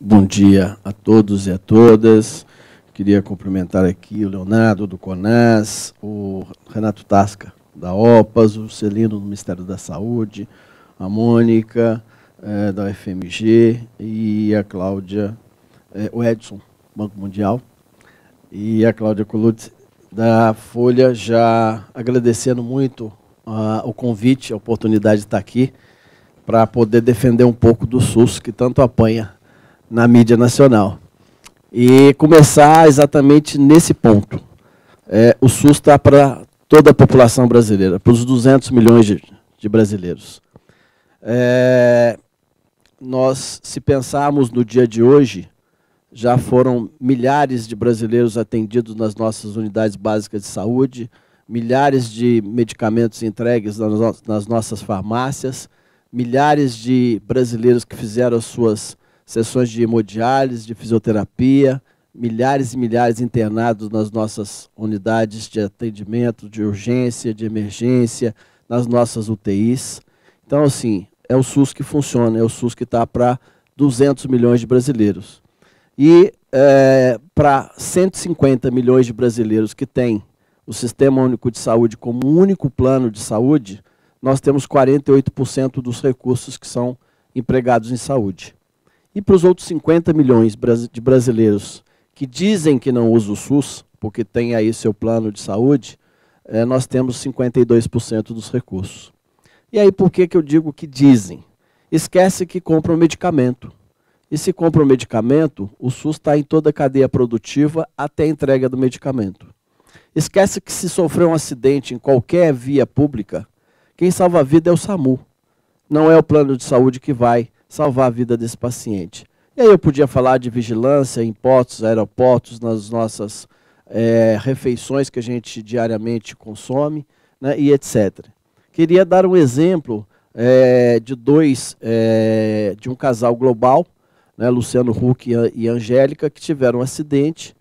Bom dia a todos e a todas. Queria cumprimentar aqui o Leonardo, do CONAS, o Renato Tasca, da OPAS, o Celino, do Ministério da Saúde, a Mônica, da UFMG, e a Cláudia, o Edson, Banco Mundial, e a Cláudia Colucci, da Folha, já agradecendo muito o convite, a oportunidade de estar aqui, para poder defender um pouco do SUS, que tanto apanha na mídia nacional. E começar exatamente nesse ponto. O SUS está para toda a população brasileira, para os 200 milhões de brasileiros. Nós, se pensarmos no dia de hoje, já foram milhares de brasileiros atendidos nas nossas unidades básicas de saúde, milhares de medicamentos entregues nas nossas farmácias, milhares de brasileiros que fizeram as suas sessões de hemodiálise, de fisioterapia, milhares e milhares internados nas nossas unidades de atendimento, de urgência, de emergência, nas nossas UTIs. Então, assim, é o SUS que funciona, é o SUS que está para 200 milhões de brasileiros. E para 150 milhões de brasileiros que têm o Sistema Único de Saúde como único plano de saúde, nós temos 48% dos recursos que são empregados em saúde. E para os outros 50 milhões de brasileiros que dizem que não usam o SUS, porque tem aí seu plano de saúde, nós temos 52% dos recursos. E aí por que eu digo que dizem? Esquece que compram medicamento. E se compra o medicamento, o SUS está em toda a cadeia produtiva até a entrega do medicamento. Esquece que se sofrer um acidente em qualquer via pública, quem salva a vida é o SAMU. Não é o plano de saúde que vai salvar a vida desse paciente. E aí eu podia falar de vigilância em portos, aeroportos, nas nossas refeições que a gente diariamente consome, né, e etc. Queria dar um exemplo de um casal global, né, Luciano Huck e Angélica, que tiveram um acidente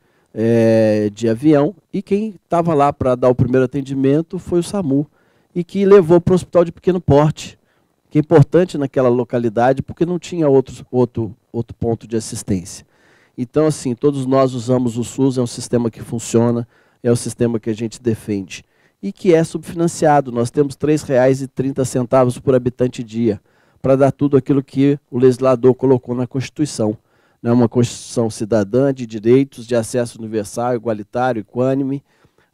de avião, e quem estava lá para dar o primeiro atendimento foi o SAMU, e que levou para o hospital de pequeno porte, que é importante naquela localidade, porque não tinha outro ponto de assistência. Então, assim, todos nós usamos o SUS, é um sistema que funciona, é o sistema que a gente defende, e que é subfinanciado. Nós temos R$ 3,30 por habitante dia, para dar tudo aquilo que o legislador colocou na Constituição. Né? Uma Constituição cidadã, de direitos, de acesso universal, igualitário, equânime,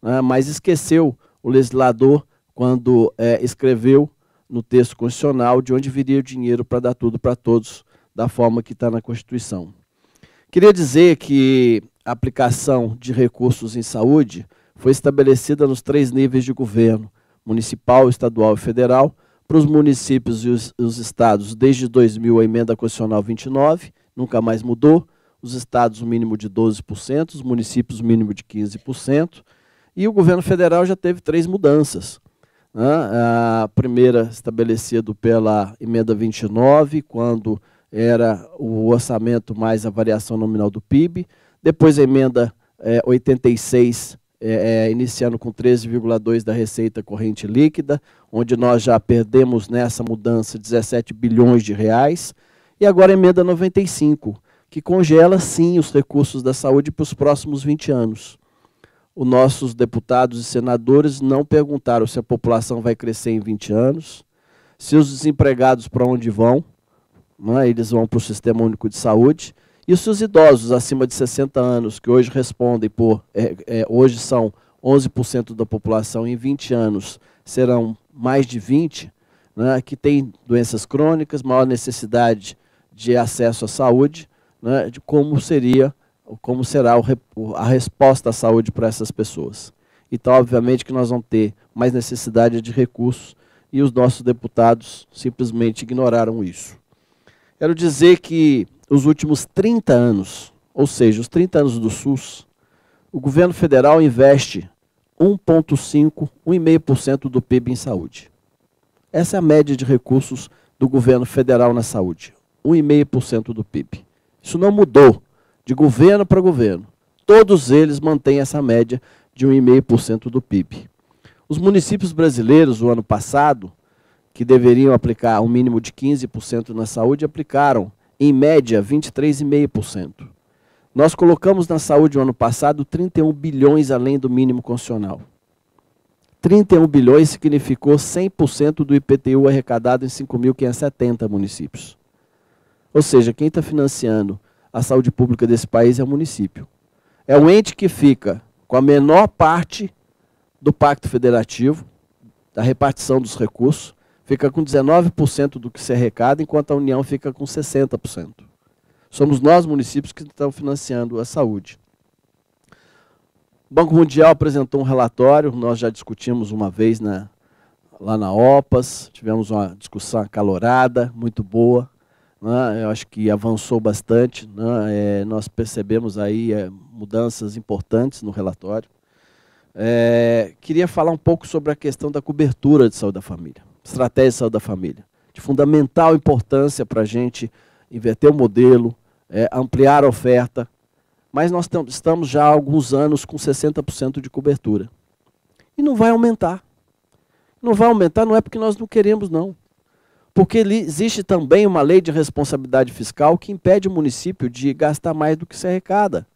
né? Mas esqueceu o legislador, quando escreveu no texto constitucional, de onde viria o dinheiro para dar tudo para todos, da forma que está na Constituição. Queria dizer que a aplicação de recursos em saúde foi estabelecida nos 3 níveis de governo, municipal, estadual e federal, para os municípios e os estados, desde 2000, a emenda constitucional 29, nunca mais mudou, os estados o mínimo de 12%, os municípios o mínimo de 15%, e o governo federal já teve 3 mudanças. A primeira estabelecido pela emenda 29, quando era o orçamento mais a variação nominal do PIB, depois a emenda 86, iniciando com 13,2% da receita corrente líquida, onde nós já perdemos nessa mudança 17 bilhões de reais, e agora a emenda 95, que congela sim os recursos da saúde para os próximos 20 anos. Os nossos deputados e senadores não perguntaram se a população vai crescer em 20 anos, se os desempregados para onde vão, né, eles vão para o Sistema Único de Saúde, e se os idosos acima de 60 anos, que hoje respondem por, hoje são 11% da população, em 20 anos serão mais de 20%, né, que têm doenças crônicas, maior necessidade de acesso à saúde, né, de como será a resposta à saúde para essas pessoas. Então, obviamente, que nós vamos ter mais necessidade de recursos, e os nossos deputados simplesmente ignoraram isso. Quero dizer que os últimos 30 anos, ou seja, os 30 anos do SUS, o governo federal investe 1,5% do PIB em saúde. Essa é a média de recursos do governo federal na saúde, 1,5% do PIB. Isso não mudou de governo para governo. Todos eles mantêm essa média de 1,5% do PIB. Os municípios brasileiros, o ano passado, que deveriam aplicar um mínimo de 15% na saúde, aplicaram em média, 23,5%. Nós colocamos na saúde no ano passado 31 bilhões além do mínimo constitucional. 31 bilhões significou 100% do IPTU arrecadado em 5.570 municípios. Ou seja, quem está financiando a saúde pública desse país é o município. É o ente que fica com a menor parte do Pacto Federativo, da repartição dos recursos, fica com 19% do que se arrecada, enquanto a União fica com 60%. Somos nós, municípios, que estamos financiando a saúde. O Banco Mundial apresentou um relatório, nós já discutimos uma vez lá na OPAS, tivemos uma discussão acalorada, muito boa, né? Eu acho que avançou bastante, né? Nós percebemos aí mudanças importantes no relatório. Queria falar um pouco sobre a questão da cobertura de saúde da família, estratégia de saúde da família, de fundamental importância para a gente inverter o modelo, ampliar a oferta, mas nós estamos já há alguns anos com 60% de cobertura. E não vai aumentar. Não vai aumentar não é porque nós não queremos, não. Porque existe também uma lei de responsabilidade fiscal que impede o município de gastar mais do que se arrecada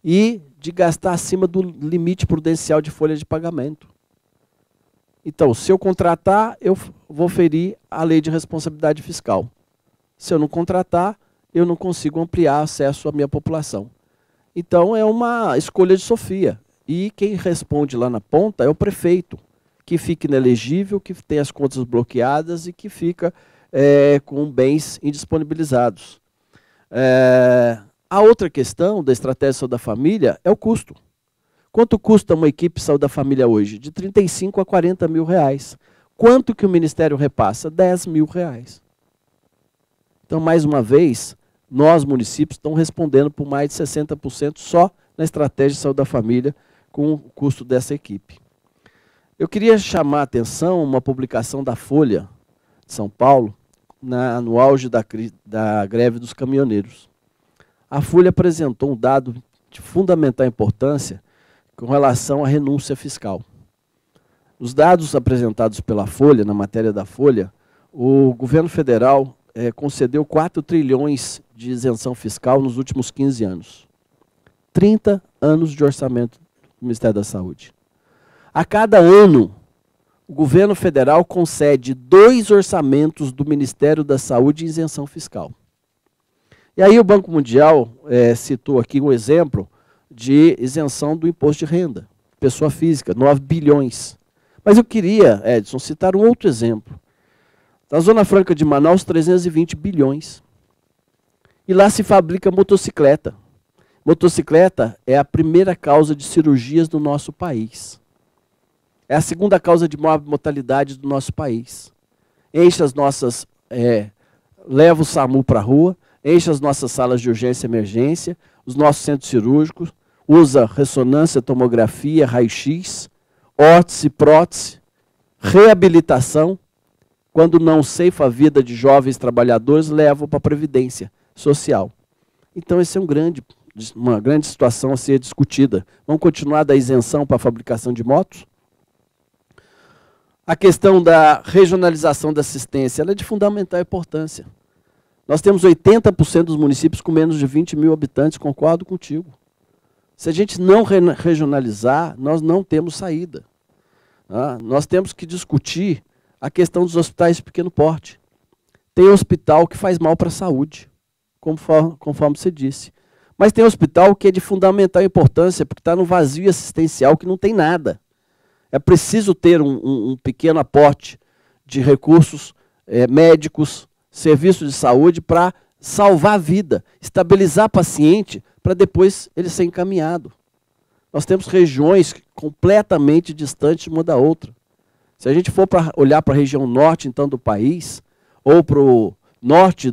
e de gastar acima do limite prudencial de folha de pagamento. Então, se eu contratar, eu vou ferir a lei de responsabilidade fiscal. Se eu não contratar, eu não consigo ampliar acesso à minha população. Então, é uma escolha de Sofia. E quem responde lá na ponta é o prefeito, que fica inelegível, que tem as contas bloqueadas e que fica com bens indisponibilizados. A outra questão da estratégia de saúde da família é o custo. Quanto custa uma equipe de saúde da família hoje? De 35 a 40 mil reais. Quanto que o Ministério repassa? 10 mil reais. Então, mais uma vez, nós, municípios, estamos respondendo por mais de 60% só na estratégia de saúde da família com o custo dessa equipe. Eu queria chamar a atenção uma publicação da Folha de São Paulo, no auge da greve dos caminhoneiros. A Folha apresentou um dado de fundamental importância com relação à renúncia fiscal. Os dados apresentados pela Folha, na matéria da Folha, o governo federal concedeu 4 trilhões de isenção fiscal nos últimos 15 anos. 30 anos de orçamento do Ministério da Saúde. A cada ano, o governo federal concede 2 orçamentos do Ministério da Saúde em isenção fiscal. E aí o Banco Mundial citou aqui um exemplo de isenção do imposto de renda, pessoa física, 9 bilhões. Mas eu queria, Edson, citar um outro exemplo. Na Zona Franca de Manaus, 320 bilhões. E lá se fabrica motocicleta. Motocicleta é a primeira causa de cirurgias do nosso país. É a segunda causa de maior mortalidade do nosso país. Enche as nossas... leva o SAMU para a rua, enche as nossas salas de urgência e emergência, os nossos centros cirúrgicos, usa ressonância, tomografia, raio-x, órtese, prótese, reabilitação. Quando não ceifa a vida de jovens trabalhadores, leva para a Previdência Social. Então, essa é uma grande situação a ser discutida. Vamos continuar da isenção para a fabricação de motos? A questão da regionalização da assistência ela é de fundamental importância. Nós temos 80% dos municípios com menos de 20 mil habitantes, concordo contigo. Se a gente não regionalizar, nós não temos saída. Nós temos que discutir a questão dos hospitais de pequeno porte. Tem hospital que faz mal para a saúde, conforme você disse. Mas tem hospital que é de fundamental importância, porque está no vazio assistencial, que não tem nada. É preciso ter um pequeno aporte de recursos médicos, serviços de saúde para salvar a vida, estabilizar paciente para depois ele ser encaminhado. Nós temos regiões completamente distantes uma da outra. Se a gente for olhar para a região norte, então, do país, ou para o norte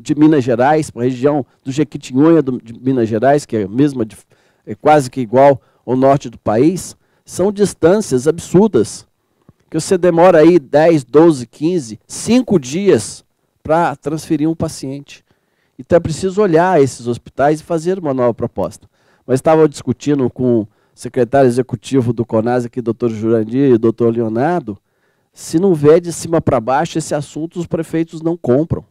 de Minas Gerais, para a região do Jequitinhonha de Minas Gerais, que é quase que igual ao norte do país, são distâncias absurdas, que você demora aí 10, 12, 15, 5 dias para transferir um paciente. Então é preciso olhar esses hospitais e fazer uma nova proposta. Mas estava discutindo com o secretário executivo do CONAS aqui, doutor Jurandir e doutor Leonardo, se não vier de cima para baixo esse assunto, os prefeitos não compram.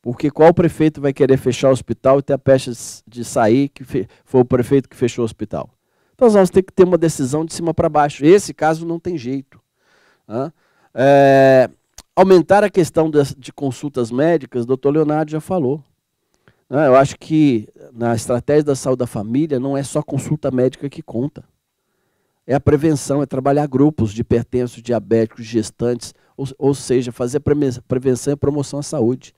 Porque qual prefeito vai querer fechar o hospital e ter a peste de sair, que foi o prefeito que fechou o hospital? Então, nós vamos ter que ter uma decisão de cima para baixo. Esse caso não tem jeito. Né? Aumentar a questão de consultas médicas, o doutor Leonardo já falou. Eu acho que na estratégia da saúde da família não é só consulta médica que conta. É a prevenção, é trabalhar grupos de hipertensos, diabéticos, gestantes, ou seja, fazer prevenção e promoção à saúde.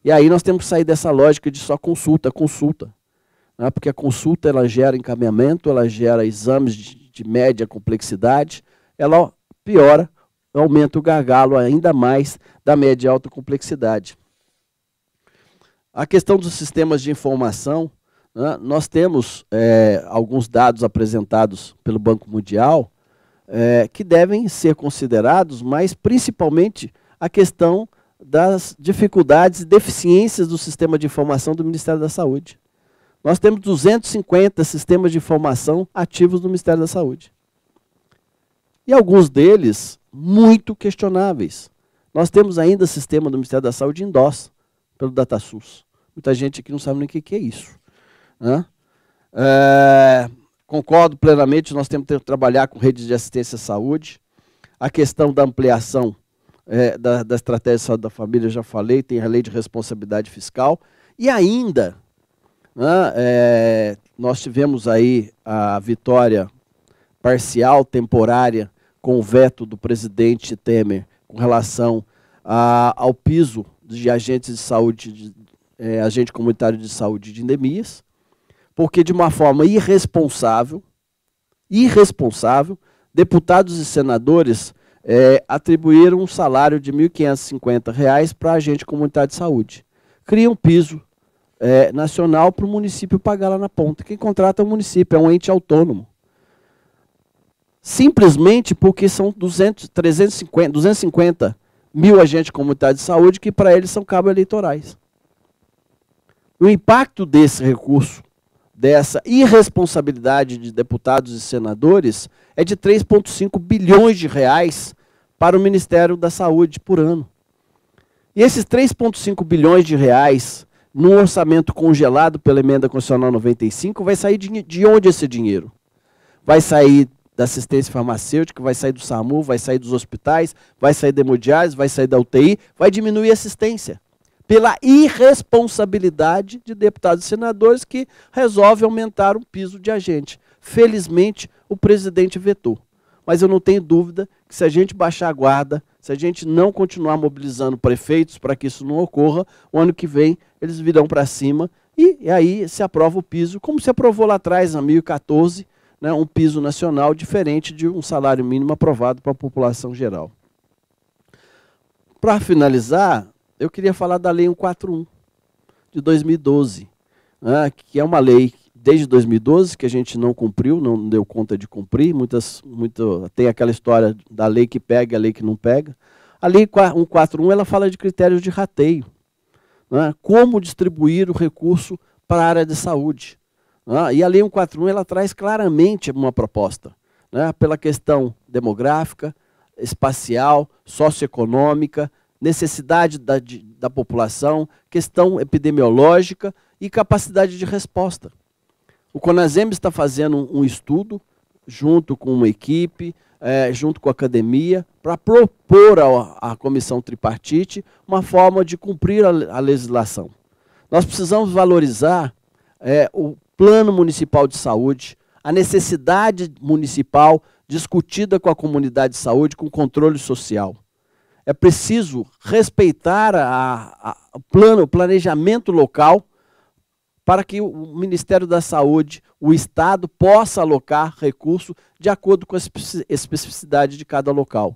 E aí nós temos que sair dessa lógica de só consulta, né? Porque a consulta ela gera encaminhamento, ela gera exames de média complexidade, ela piora, aumenta o gargalo ainda mais da média e alta complexidade. A questão dos sistemas de informação, né? Nós temos alguns dados apresentados pelo Banco Mundial que devem ser considerados, mas principalmente a questão das dificuldades e deficiências do sistema de informação do Ministério da Saúde. Nós temos 250 sistemas de informação ativos no Ministério da Saúde. E alguns deles muito questionáveis. Nós temos ainda sistema do Ministério da Saúde em DOS, pelo DataSUS. Muita gente aqui não sabe nem o que é isso. Né? Concordo plenamente, nós temos que trabalhar com redes de assistência à saúde. A questão da ampliação da estratégia de saúde da família, eu já falei, tem a lei de responsabilidade fiscal. E ainda, né, nós tivemos aí a vitória parcial, temporária, com o veto do presidente Temer com relação ao piso de agentes de saúde, agente comunitário de saúde de endemias, porque de uma forma irresponsável, deputados e senadores atribuíram um salário de R$ 1.550 para agente comunitário de saúde. Cria um piso nacional para o município pagar lá na ponta. Quem contrata é o município, é um ente autônomo. Simplesmente porque são 250 mil agentes comunitários de saúde que para eles são cabos eleitorais. O impacto desse recurso, dessa irresponsabilidade de deputados e senadores, é de 3,5 bilhões de reais para o Ministério da Saúde por ano. E esses 3,5 bilhões de reais, num orçamento congelado pela Emenda Constitucional 95, vai sair de onde esse dinheiro? Vai sair da assistência farmacêutica, vai sair do SAMU, vai sair dos hospitais, vai sair da hemodiálise, vai sair da UTI, vai diminuir a assistência. Pela irresponsabilidade de deputados e senadores que resolvem aumentar o piso de agente. Felizmente, o presidente vetou. Mas eu não tenho dúvida que se a gente baixar a guarda, se a gente não continuar mobilizando prefeitos para que isso não ocorra, o ano que vem eles virão para cima e aí se aprova o piso, como se aprovou lá atrás, em 2014, né, um piso nacional diferente de um salário mínimo aprovado para a população geral. Para finalizar, eu queria falar da Lei 141, de 2012, né, que é uma lei desde 2012 que a gente não cumpriu, não deu conta de cumprir. Tem aquela história da lei que pega e a lei que não pega. A Lei 141 ela fala de critérios de rateio, né, como distribuir o recurso para a área de saúde. E a Lei 141 ela traz claramente uma proposta, né, pela questão demográfica, espacial, socioeconômica, necessidade da população, questão epidemiológica e capacidade de resposta. O CONASEMB está fazendo um estudo, junto com uma equipe, junto com a academia, para propor à comissão tripartite uma forma de cumprir a legislação. Nós precisamos valorizar o Plano Municipal de Saúde, a necessidade municipal discutida com a comunidade de saúde, com controle social. É preciso respeitar o planejamento local para que o Ministério da Saúde, o Estado, possa alocar recurso de acordo com a especificidade de cada local.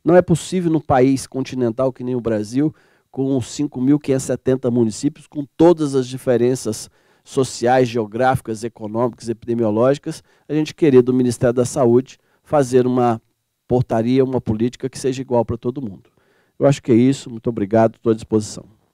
Não é possível num país continental que nem o Brasil, com 5.570 municípios, com todas as diferenças sociais, geográficas, econômicas, epidemiológicas, a gente querer do Ministério da Saúde fazer uma portaria, uma política que seja igual para todo mundo. Eu acho que é isso. Muito obrigado, estou à disposição.